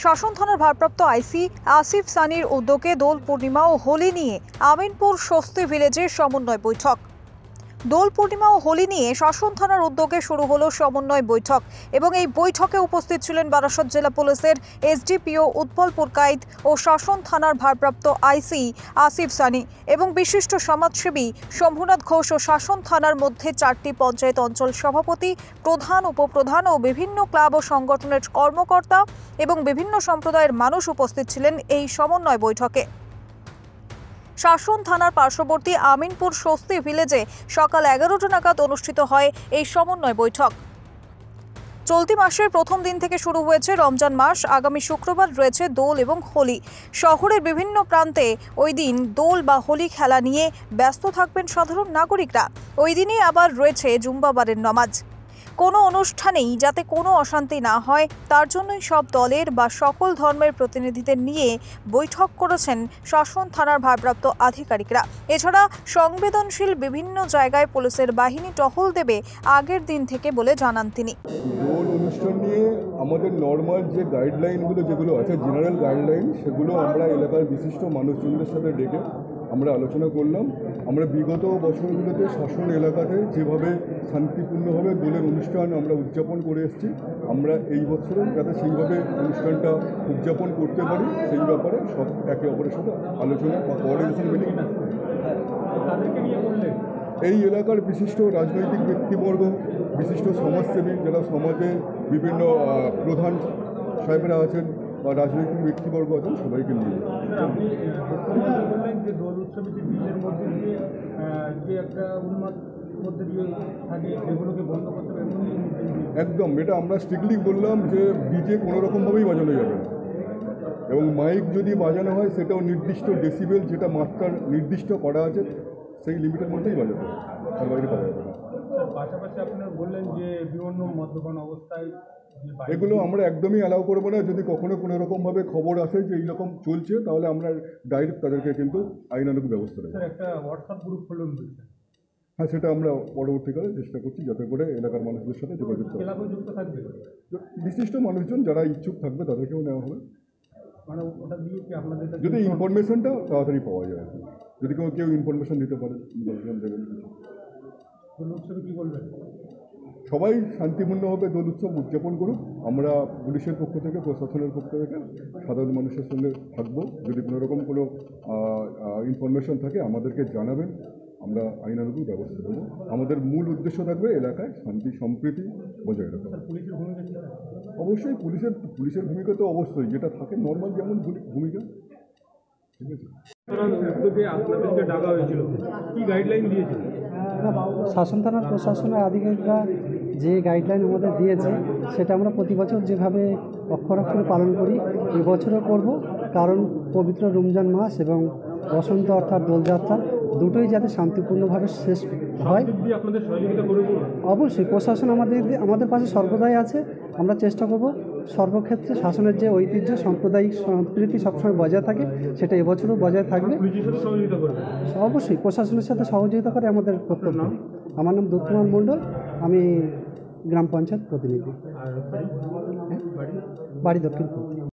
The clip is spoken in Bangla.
শাসন থানার ভারপ্রাপ্ত আইসি আসিফ সানির উদ্যোগে দোল পূর্ণিমা ও হোলি নিয়ে আমিনপুর স্বস্তি ভিলেজে সমন্বয় বৈঠক। দোল পূর্ণিমা ও হোলি নিয়ে শাসন থানার উদ্যোগে শুরু হলো সমন্বয় বৈঠক এবং এই বৈঠকে উপস্থিত ছিলেন বারাসত জেলা পুলিশের এসডিপিও উৎপল পুরকাইত ও শাসন থানার ভারপ্রাপ্ত আইসি আসিফ সানি এবং বিশিষ্ট সমাজসেবী শম্ভুনাথ ঘোষ ও শাসন থানার মধ্যে 4টি পঞ্চায়েত অঞ্চল সভাপতি, প্রধান, উপপ্রধান ও বিভিন্ন ক্লাব ও সংগঠনের কর্মকর্তা এবং বিভিন্ন সম্প্রদায়ের মানুষ উপস্থিত ছিলেন এই সমন্বয় বৈঠকে। শাসন থানার পার্শ্ববর্তী আমিনপুর স্বস্তি ভিলেজে সকাল 11টা নাগাদ অনুষ্ঠিত হয় এই সমন্বয় বৈঠক। চলতি মাসের প্রথম দিন থেকে শুরু হয়েছে রমজান মাস। আগামী শুক্রবার রয়েছে দোল এবং হোলি। শহরের বিভিন্ন প্রান্তে ওই দিন দোল বা হোলি খেলা নিয়ে ব্যস্ত থাকবেন সাধারণ নাগরিকরা। ওই দিনই আবার রয়েছে জুম্মাবারের নামাজ। কোনো অনুষ্ঠানেই যাতে কোনো অশান্তি না হয় তার জন্যই সব দলের বা সকল ধর্মের প্রতিনিধিদের নিয়ে বৈঠক করেছেন শাসন থানার ভারপ্রাপ্ত আধিকারিকরা। এছাড়া সংবেদনশীল বিভিন্ন জায়গায় পুলিশের বাহিনী টহল দেবে আগের দিন থেকে বলে জানান তিনি। দোল অনুষ্ঠান নিয়ে আমাদের নর্মাল যে গাইডলাইনগুলো যেগুলো আছে, জেনারেল গাইডলাইন, সেগুলো আমরা এলাকার বিশিষ্ট মানুষজনদের সাথে ডেকে আমরা আলোচনা করলাম। আমরা বিগত বছরগুলোতে শাসন এলাকাতে যেভাবে শান্তিপূর্ণভাবে দোলের অনুষ্ঠান আমরা উদযাপন করে এসেছি, আমরা এই বছরও যাতে সেইভাবে অনুষ্ঠানটা উদযাপন করতে পারি সেই ব্যাপারে সব একে অপরের সাথে আলোচনা বা কোঅর্ডিনেশন মিটিং এই এলাকার বিশিষ্ট রাজনৈতিক ব্যক্তিবর্গ, বিশিষ্ট সমাজসেবী যারা সমাজে বিভিন্ন প্রধান সাহেবরা আছেন বা রাজনৈতিক ব্যক্তিবর্গ আছেন, সবাইকে নিয়ে যে দোল উৎসবে যে ডিজের মধ্যে দিয়ে যে একটা উন্মাদ মধ্যে দিয়ে থাকে এগুলোকে বন্ধ করতে হবে। একদম, এটা আমরা স্ট্রিক্টলি বললাম যে ডিজে কোনো রকমভাবেই বাজানো যাবে না, এবং মাইক যদি বাজানো হয় সেটাও নির্দিষ্ট ডেসিবেল, যেটা মাত্রার নির্দিষ্ট করা আছে সেই লিমিটের মধ্যেই বাজাতে হবে, তার বাইরে করা যাবে না। পাশাপাশি আপনারা বললেন যে বিভিন্ন মদ্যপান অবস্থায় এগুলো আমরা একদমই অ্যালাউ করবো না। যদি কখনো কোনো রকমভাবে খবর আসে যে এইরকম চলছে, তাহলে আমরা ডাইরেক্ট তাদেরকে কিন্তু আইনানুগ ব্যবস্থা নেব। একটা হোয়াটসঅ্যাপ গ্রুপ খুলুন বলছেন। হ্যাঁ, সেটা আমরা পরবর্তীকালে চেষ্টা করছি যাতে করে এলাকার মানুষদের সাথে যোগাযোগ করা। যুক্ত থাকবে বিশিষ্ট মানুষজন যারা ইচ্ছুক থাকবে তাদেরকেও নেওয়া হবে, মানে ওটা দিয়ে কি আপনাদের যদি ইনফরমেশনটা তাড়াতাড়ি পাওয়া যায়। যদি কেউ ইনফরমেশন দিতে পারে দেবেন কিছু। দোল উৎসবে কী বলবেন? সবাই শান্তিপূর্ণভাবে দোল উৎসব উদযাপন করুক। আমরা পুলিশের পক্ষ থেকে, প্রশাসনের পক্ষ থেকে সাধারণ মানুষের সঙ্গে থাকবো। যদি কোনো রকম কোনো ইনফরমেশন থাকে আমাদেরকে জানাবেন, আমরা আইনানুগ ব্যবস্থা দেবো। আমাদের মূল উদ্দেশ্য থাকবে এলাকায় শান্তি সম্প্রীতি বজায় রাখা। অবশ্যই পুলিশের ভূমিকা তো অবশ্যই, যেটা থাকে নর্মাল যেমন ভূমিকা, ঠিক আছে। আপনাদেরকে ডাকা হয়েছিল, কি গাইডলাইন দিয়েছিল? শাসন থানার প্রশাসনের আধিকারিকরা যে গাইডলাইন আমাদের দিয়েছে সেটা আমরা প্রতি বছর যেভাবে অক্ষর অক্ষরে পালন করি এবছরও করব, কারণ পবিত্র রমজান মাস এবং বসন্ত অর্থাৎ দোলযাত্রা দুটোই যাতে শান্তিপূর্ণভাবে শেষ হয়। আপনাদের সহযোগিতা করব অবশ্যই প্রশাসন আমাদের পাশে সর্বদাই আছে। আমরা চেষ্টা করব সর্বক্ষেত্রে শাসনের যে ঐতিহ্য, সাম্প্রদায়িক সম্প্রীতি সবসময় বজায় থাকে, সেটা এবছরও বজায় থাকবে। অবশ্যই প্রশাসনের সাথে সহযোগিতা করে আমাদের কর্তব্য। আমার নাম দত্তকুমার মণ্ডল, আমি গ্রাম পঞ্চায়েত প্রতিনিধি, বাড়ি দক্ষিণপুর।